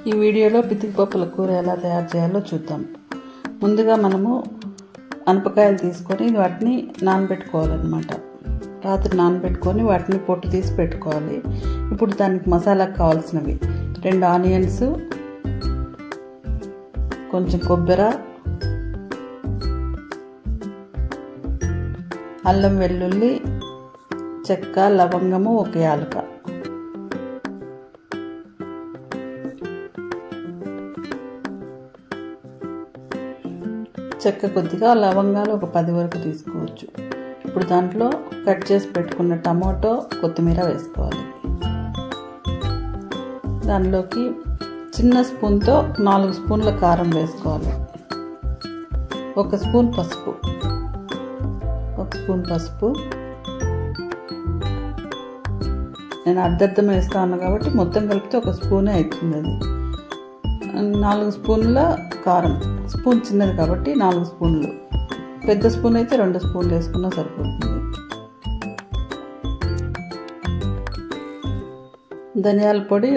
ఈ వీడియోలో పితికిపప్పుల కూర ఎలా తయారు చేయాలో చూద్దాం. ముందుగా మనము అనపకాయలు తీసుకొని వాటిని నానబెట్టుకోవాలన్నమాట. రాత్రి నానబెట్టుకొని వాటిని పొట్టు తీసి పెట్టుకోవాలి. ఇప్పుడు దానికి మసాలాకు కావాల్సినవి 2 ఆనియన్స్, కొంచెం కొబ్బరి, అల్లం వెల్లుల్లి, చెక్క, లవంగము, 1 యాలక. చెక్క కొద్దిగా, లవంగాలు ఒక 10 వరకు తీసుకోవచ్చు. ఇప్పుడు దాంట్లో కట్ చేసి పెట్టుకున్న టమాటో, కొత్తిమీర వేసుకోవాలి. దానిలోకి చిన్న స్పూన్తో 4 స్పూన్ల కారం వేసుకోవాలి. 1 స్పూన్ పసుపు, 1 స్పూన్ పసుపు. నేను అర్ధం వేస్తాను కాబట్టి మొత్తం కలిపితే 1 స్పూనే అవుతుంది. అది 4 స్పూన్ల కారం. స్పూన్ చిన్నది కాబట్టి 4 స్పూన్లు. పెద్ద స్పూన్ అయితే 2 స్పూన్లు వేసుకున్నా సరిపోతుంది. ధనియాల పొడి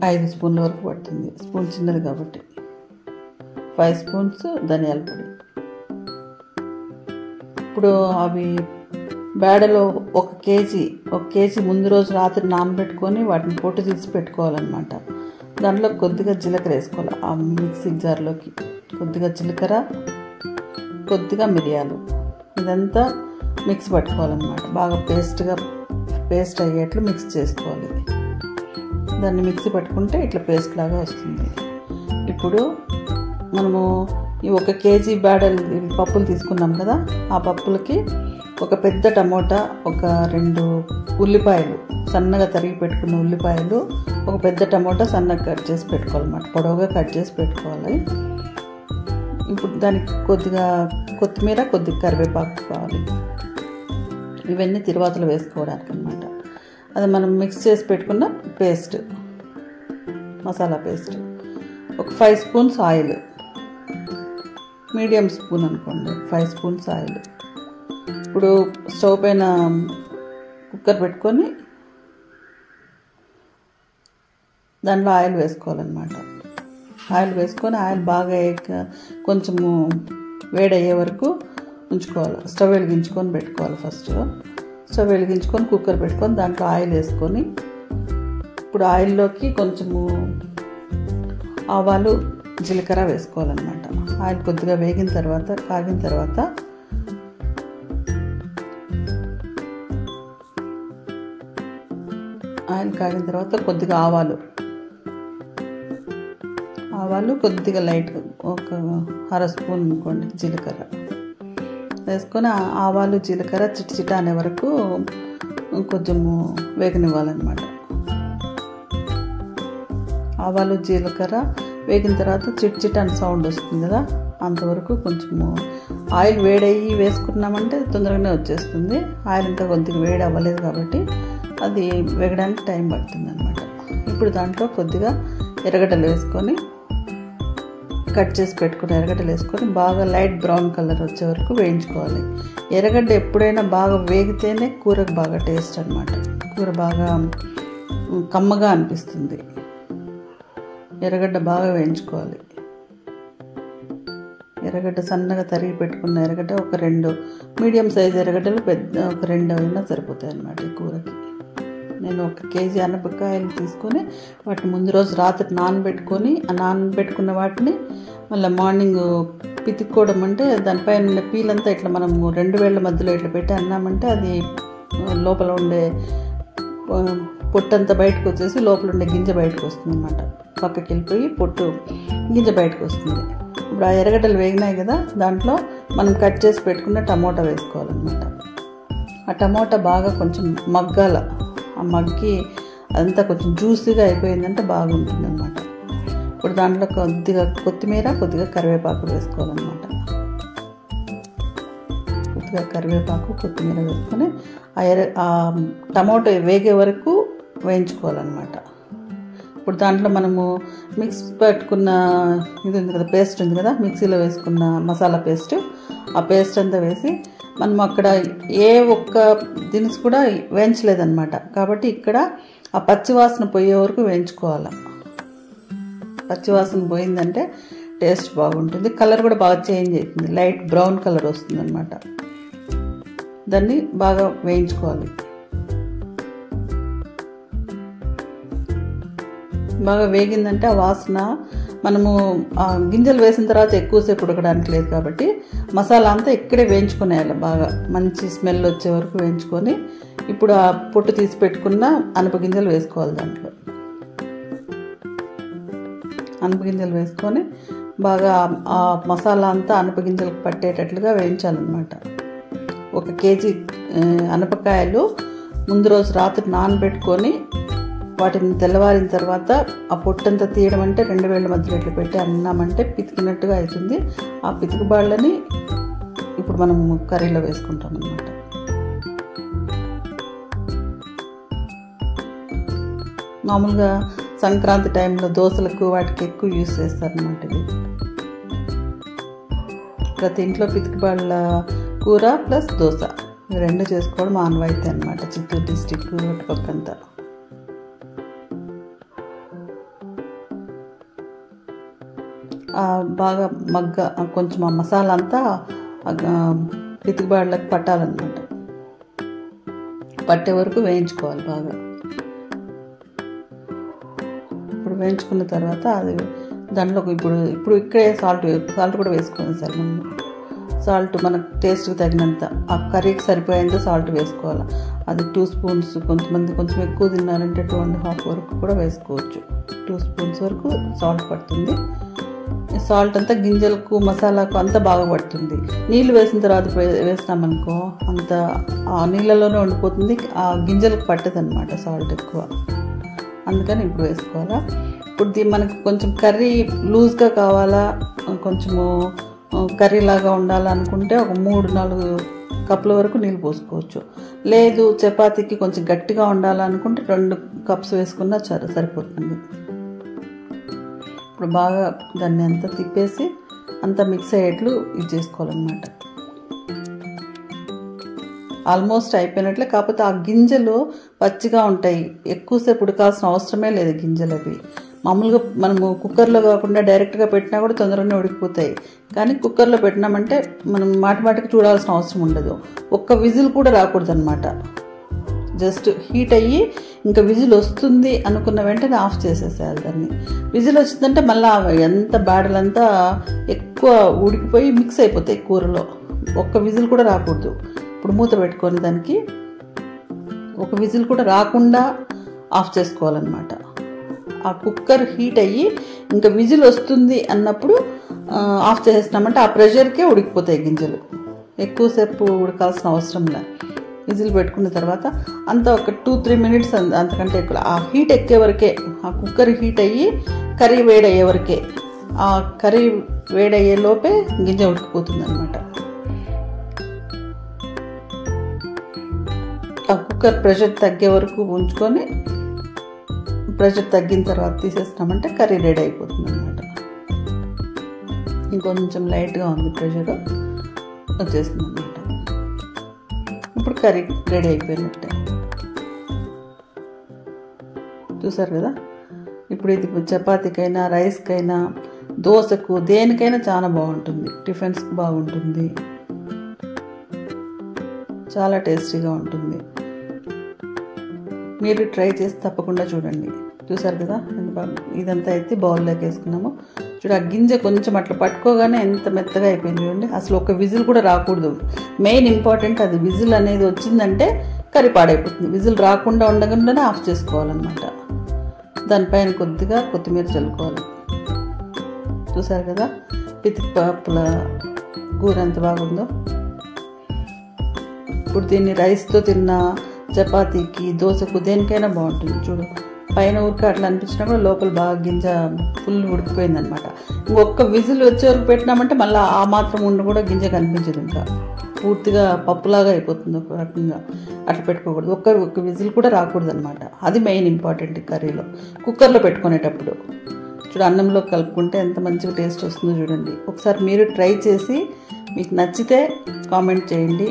5 స్పూన్ల వరకు పడుతుంది. స్పూన్ చిన్నది కాబట్టి 5 స్పూన్స్ ధనియాల పొడి. ఇప్పుడు అవి బేడలో 1 కేజీ ముందు రోజు రాత్రి నానబెట్టుకొని వాటిని పొట్టు తీసి పెట్టుకోవాలన్నమాట. దాంట్లో కొద్దిగా జీలకర్ర వేసుకోవాలి. ఆ మిక్సీ జార్లోకి కొద్దిగా జీలకర్ర, కొద్దిగా మిరియాలు, ఇదంతా మిక్స్ పట్టుకోవాలన్నమాట. బాగా పేస్ట్ అయ్యేట్లు మిక్స్ చేసుకోవాలి. దాన్ని మిక్సీ పట్టుకుంటే ఇట్లా పేస్ట్ లాగా వస్తుంది. ఇప్పుడు మనము ఈ 1 కేజీ బేడలు పప్పులు తీసుకున్నాం కదా, ఆ పప్పులకి 1 పెద్ద టమోటా, 2 ఉల్లిపాయలు, సన్నగా తరిగి పెట్టుకున్న ఉల్లిపాయలు, 1 పెద్ద టమోటా సన్నగా కట్ చేసి పెట్టుకోవాలన్నమాట. పొడవుగా కట్ చేసి పెట్టుకోవాలి. ఇప్పుడు దానికి కొద్దిగా కొత్తిమీర, కొద్దిగా కరివేపాకు కావాలి. ఇవన్నీ తిరువాతలు వేసుకోవడానికి అన్నమాట. అది మనం మిక్స్ చేసి పెట్టుకున్న paste, masala paste. 5 spoons oil, medium spoon అనుకోండి, 5 స్పూన్స్ ఆయిల్. ఇప్పుడు స్టవ్ పైన కుక్కర్ పెట్టుకొని దాంట్లో ఆయిల్ వేసుకోవాలన్నమాట. ఆయిల్ వేసుకొని ఆయిల్ బాగా కొంచెము వేడయ్యే వరకు ఉంచుకోవాలి. స్టవ్ వెలిగించుకొని పెట్టుకోవాలి. ఫస్ట్ స్టవ్ వెలిగించుకొని కుక్కర్ పెట్టుకొని దాంట్లో ఆయిల్ వేసుకొని, ఇప్పుడు ఆయిల్లోకి కొంచెము ఆవాలు, జీలకర్ర వేసుకోవాలన్నమాట. ఆయిల్ కొద్దిగా కాగిన తర్వాత ఆయిల్ కాగిన తర్వాత కొద్దిగా ఆవాలు, కొద్దిగా లైట్ 1/2 స్పూన్ అనుకోండి జీలకర్ర వేసుకొని, ఆవాలు జీలకర్ర చిట అనే వరకు కొంచెము వేగనివ్వాలన్నమాట. ఆవాలు జీలకర్ర వేగిన తర్వాత చిట్ అని సౌండ్ వస్తుంది కదా, అంతవరకు కొంచెము ఆయిల్ వేడయ్యి వేసుకున్నామంటే తొందరగానే వచ్చేస్తుంది. ఆయిల్ ఇంకా కొద్దిగా వేడి అవ్వలేదు కాబట్టి అది వేగడానికి టైం పడుతుంది అన్నమాట. ఇప్పుడు దాంట్లో కొద్దిగా ఎర్రగడ్డలు వేసుకొని, కట్ చేసి పెట్టుకుని ఎర్రగడ్డలు వేసుకొని బాగా లైట్ బ్రౌన్ కలర్ వచ్చే వరకు వేయించుకోవాలి. ఎర్రగడ్డ ఎప్పుడైనా బాగా వేగితేనే కూరకు బాగా టేస్ట్ అన్నమాట. కూర బాగా కమ్మగా అనిపిస్తుంది. ఎర్రగడ్డ బాగా వేయించుకోవాలి. ఎర్రగడ్డ సన్నగా తరిగి పెట్టుకున్న ఎర్రగడ్డ 2 మీడియం సైజ్ ఎర్రగడ్డలు, పెద్ద 2 అయినా సరిపోతాయి అన్నమాట ఈ కూరకి. నేను 1 కేజీ అనపకాయలు తీసుకొని వాటిని ముందు రోజు రాత్రి నానబెట్టుకున్న వాటిని మళ్ళీ మార్నింగ్ పితుక్కోవడం అంటే దానిపైన ఉన్న పీలంతా ఇట్లా మనము 2 వేళ్ల మధ్యలో ఇట్లా పెట్టి అన్నామంటే అది లోపల ఉండే పొట్టంతా బయటకు వచ్చేసి లోపల ఉండే గింజ బయటకు వస్తుంది అన్నమాట. పక్కకి వెళ్ళిపోయి గింజ బయటకు వస్తుంది. ఇప్పుడు ఆ ఎర్రగడ్డలు వేగినాయి కదా, దాంట్లో మనం కట్ చేసి పెట్టుకున్న టమోటా వేసుకోవాలన్నమాట. ఆ టమోటా బాగా కొంచెం మగ్గాల. ఆ మగ్గి అదంతా కొంచెం జ్యూసీగా అయిపోయిందంటే బాగుంటుంది అన్నమాట. ఇప్పుడు దాంట్లో కొద్దిగా కొత్తిమీర, కొద్దిగా కరివేపాకు వేసుకోవాలన్నమాట. కొద్దిగా కరివేపాకు, కొత్తిమీర వేసుకొని ఆ టమోటా వేగే వరకు వేయించుకోవాలన్నమాట. ఇప్పుడు దాంట్లో మనము మిక్స్ పెట్టుకున్న ఇది ఉంది కదా, పేస్ట్ ఉంది కదా, మిక్సీలో వేసుకున్న మసాలా పేస్ట్, ఆ పేస్ట్ అంతా వేసి మనం అక్కడ ఏ ఒక్క దినుసు కూడా వేయించలేదన్నమాట. కాబట్టి ఇక్కడ ఆ పచ్చివాసన పోయే వరకు వేయించుకోవాలి. పచ్చివాసన పోయిందంటే టేస్ట్ బాగుంటుంది. కలర్ కూడా బాగా చేంజ్ అవుతుంది, లైట్ బ్రౌన్ కలర్ వస్తుంది అన్నమాట. దాన్ని బాగా వేయించుకోవాలి. బాగా వేగిందంటే ఆ వాసన మనము గింజలు వేసిన తర్వాత ఎక్కువసేపు ఉడకడానికి లేదు కాబట్టి మసాలా అంతా ఇక్కడే వేయించుకునేయాలి. బాగా మంచి స్మెల్ వచ్చే వరకు వేయించుకొని ఇప్పుడు ఆ పొట్టు తీసి పెట్టుకున్న అనపగింజలు వేసుకోవాలి. దాంట్లో అనపగింజలు వేసుకొని బాగా ఆ మసాలా అంతా అనపగింజలకు పట్టేటట్లుగా వేయించాలన్నమాట. 1 కేజీ అనపకాయలు ముందు రోజు రాత్రి నానబెట్టుకొని వాటిని తెల్లవారిన తర్వాత ఆ పొట్టంతా తీయడం అంటే 2 వేళ్ల మధ్యలో ఇట్లా పెట్టి అన్నామంటే పితికినట్టుగా అవుతుంది. ఆ పితికిబాళ్ళని ఇప్పుడు మనం కర్రీలో వేసుకుంటాం అన్నమాట. మామూలుగా సంక్రాంతి టైంలో దోశలకు వాటికి ఎక్కువ యూజ్ చేస్తారన్నమాట. ఇది ప్రతి ఇంట్లో పితికిబాళ్ళ కూర ప్లస్ దోశ ఇవి 2 చేసుకోవడం ఆనవాయితీ అన్నమాట. చిత్తూరు డిస్టిక్ అటుపక్కంతా బాగా కొంచెం ఆ మసాలా అంతా పితికిబాళ్ళకి పట్టాలన్నమాట. పట్టే వరకు వేయించుకోవాలి బాగా. ఇప్పుడు వేయించుకున్న తర్వాత అది దాంట్లో ఇప్పుడు ఇక్కడే సాల్ట్ కూడా వేసుకోవాలి సార్. మనం సాల్ట్ మనకు టేస్ట్కి తగినంత, ఆ కర్రీకి సరిపోయేంత సాల్ట్ వేసుకోవాలి. అది 2 స్పూన్స్, కొంతమంది కొంచెం ఎక్కువ తిన్నారంటే 2.5 వరకు కూడా వేసుకోవచ్చు. 2 స్పూన్స్ వరకు సాల్ట్ పడుతుంది. సాల్ట్ అంతా గింజలకు మసాలాకు అంతా బాగా పడుతుంది. నీళ్ళు వేసిన తర్వాత వేసినామనుకో అంత ఆ నీళ్ళలోనే ఉండిపోతుంది, ఆ గింజలకు పట్టదు అనమాట సాల్ట్ ఎక్కువ. అందుకని ఇప్పుడు వేసుకోవాలా. ఇప్పుడు మనకు కొంచెం కర్రీ లూజ్గా కావాలా, కొంచెము కర్రీలాగా ఉండాలనుకుంటే ఒక 3-4 కప్పుల వరకు నీళ్ళు పోసుకోవచ్చు. లేదు చపాతీకి కొంచెం గట్టిగా ఉండాలనుకుంటే 2 కప్స్ వేసుకున్నా సరిపోతుంది. ఇప్పుడు బాగా దాన్ని అంతా తిప్పేసి అంతా మిక్స్ అయ్యేట్లు ఇది చేసుకోవాలన్నమాట. ఆల్మోస్ట్ అయిపోయినట్లే. కాకపోతే ఆ గింజలు పచ్చిగా ఉంటాయి, ఎక్కువసేపు ఉడకాల్సిన అవసరమే లేదు గింజలు. అవి మామూలుగా మనము కుక్కర్లో కాకుండా డైరెక్ట్గా పెట్టినా కూడా తొందరగానే ఉడికిపోతాయి. కానీ కుక్కర్లో పెట్టినామంటే మనం మాటికి చూడాల్సిన అవసరం ఉండదు. 1 విజిల్ కూడా రాకూడదు అనమాట. జస్ట్ హీట్ అయ్యి ఇంకా విజిల్ వస్తుంది అనుకున్న వెంటనే ఆఫ్ చేసేసేయాలి దాన్ని. విజిల్ వచ్చిందంటే మళ్ళీ ఎంత బ్యాడలంతా ఎక్కువ ఉడికిపోయి మిక్స్ అయిపోతాయి కూరలో. 1 విజిల్ కూడా రాకూడదు. ఇప్పుడు మూత పెట్టుకొని దానికి 1 విజిల్ కూడా రాకుండా ఆఫ్ చేసుకోవాలన్నమాట. ఆ కుక్కర్ హీట్ అయ్యి ఇంకా విజిల్ వస్తుంది అన్నప్పుడు ఆఫ్ చేసేసినామంటే ఆ ప్రెషర్కే ఉడికిపోతాయి గింజలు. ఎక్కువసేపు ఉడకాల్సిన అవసరం లే. విజిల్ పెట్టుకున్న తర్వాత అంతా ఒక 2-3 మినిట్స్ అంతకంటే ఎక్కువ ఆ హీట్ ఎక్కే వరకే, ఆ కుక్కర్ హీట్ అయ్యి కర్రీ వేడయ్యే వరకే. ఆ కర్రీ వేడయ్యే లోపే గింజ ఉడికిపోతుంది అనమాట. ఆ కుక్కర్ ప్రెషర్ తగ్గే వరకు ఉంచుకొని ప్రెషర్ తగ్గిన తర్వాత తీసేస్తామంటే కర్రీ రెడీ అయిపోతుంది అనమాట. ఇంకొంచెం లైట్గా ఉంది ప్రెషర్ వచ్చేస్తుంది అనమాట. ఇప్పుడు కర్రీ రెడీ అయిపోయినట్టే. చూసారు కదా. ఇప్పుడు ఇది చపాతీకైనా రైస్కైనా దోశకు దేనికైనా చాలా బాగుంటుంది. టిఫిన్స్కి బాగుంటుంది, చాలా టేస్టీగా ఉంటుంది. మీరు ట్రై చేసి తప్పకుండా చూడండి. చూసారు కదా ఇదంతా అయితే బౌల్లోకి వేసుకున్నాము. చూడు ఆ గింజ కొంచెం అట్లా పట్టుకోగానే ఎంత మెత్తగా అయిపోయింది చూడండి. అసలు 1 విజిల్ కూడా రాకూడదు. మెయిన్ ఇంపార్టెంట్ అది. విజిల్ అనేది వచ్చిందంటే కర్రీ పాడైపోతుంది. విజిల్ రాకుండా ఉండకుండానే ఆఫ్ చేసుకోవాలన్నమాట. దానిపైన కొద్దిగా కొత్తిమీర చల్లుకోవాలి. చూసారు కదా పితికి పప్పుల కూర ఎంత బాగుందో. ఇప్పుడు దీన్ని రైస్తో తిన్నా, చపాతీకి, దోశకు దేనికైనా బాగుంటుంది. చూడు పైన ఊరికే అట్లా అనిపించినా కూడా లోపల బాగా గింజ ఫుల్ ఉడికిపోయింది అనమాట. ఇంకొక విజిల్ వచ్చే వరకు పెట్టినామంటే మళ్ళీ ఆ మాత్రం ఉండి కూడా గింజ కనిపించదు. ఇంకా పూర్తిగా పప్పులాగా అయిపోతుంది ఒక రకంగా. అట్లా పెట్టుకోకూడదు. ఒక్క విజిల్ కూడా రాకూడదు అనమాట. అది మెయిన్ ఇంపార్టెంట్ కర్రీలో. కుక్కర్లో పెట్టుకునేటప్పుడు చూడు అన్నంలో కలుపుకుంటే ఎంత మంచిగా టేస్ట్ వస్తుందో చూడండి. ఒకసారి మీరు ట్రై చేసి మీకు నచ్చితే కామెంట్ చేయండి.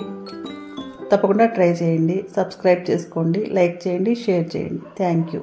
తప్పకుండా ట్రై చేయండి. సబ్స్క్రైబ్ చేసుకోండి, లైక్ చేయండి, షేర్ చేయండి. Thank you.